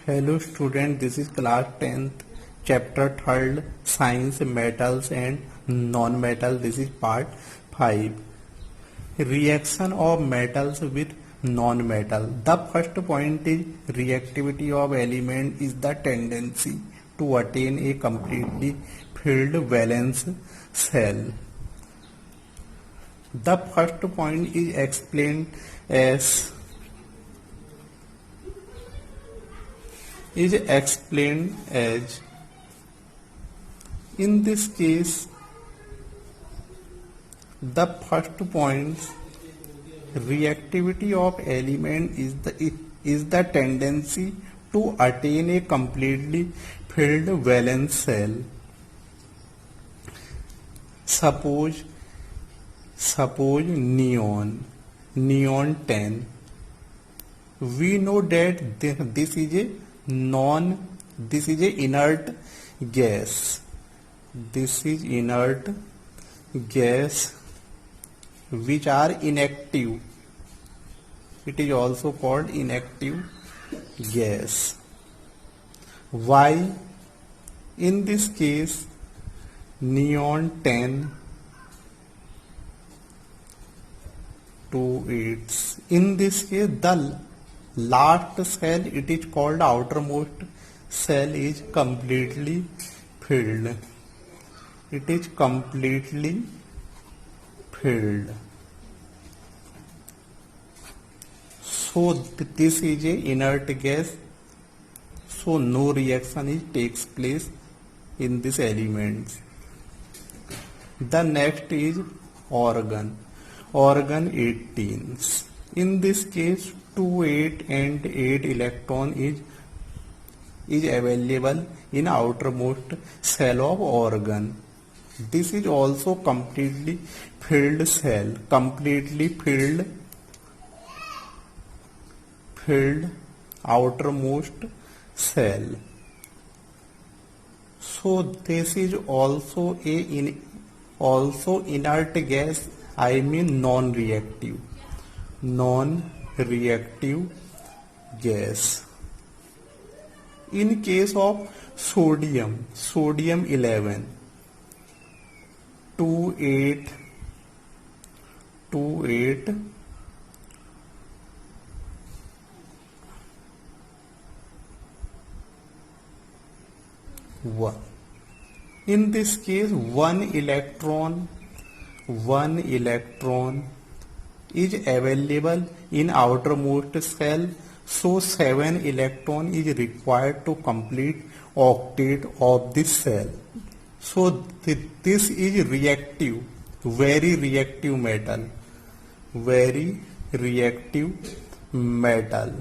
Hello student, this is class 10th, chapter 3rd, science, metals and non-metal. This is part 5. Reaction of metals with non-metal. The first point is reactivity of element is the tendency to attain a completely filled valence shell. The first point is explained as in this case the first point reactivity of element is the tendency to attain a completely filled valence shell. Suppose neon 10. We know that this is a inert gas. This is inert gas which are inactive. It is also called inactive gas. Why? In this case, neon 10 to 8. In this case, the last cell, it is called outermost cell, is completely filled. It is completely filled. So this is a inert gas. So no reaction takes place in this element. The next is organ 18. In this case, 2, 8 and 8 electron is available in outermost cell of organ. This is also completely filled cell, completely filled outermost cell. So this is also inert gas, I mean non-reactive gas. In case of sodium 11, 2, 8 1. In this case, one electron is available in outermost cell, so 7 electron is required to complete octet of this cell. So this is reactive, very reactive metal.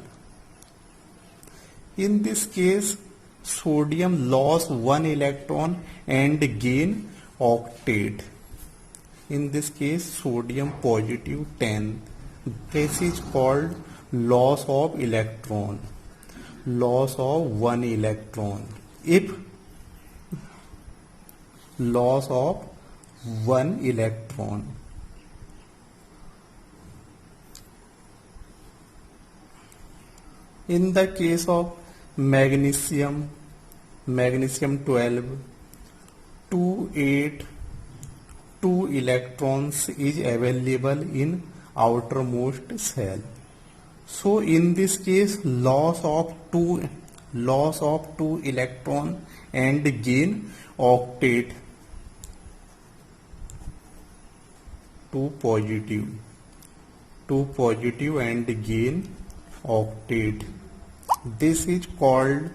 In this case, sodium lost 1 electron and gain octet. In this case, sodium positive 10. This is called loss of electron, loss of 1 electron. If loss of 1 electron. In the case of magnesium 12, 2, 8, 2 electrons is available in outermost cell. So in this case, loss of 2 electron and gain octet, 2 positive and gain octet. This is called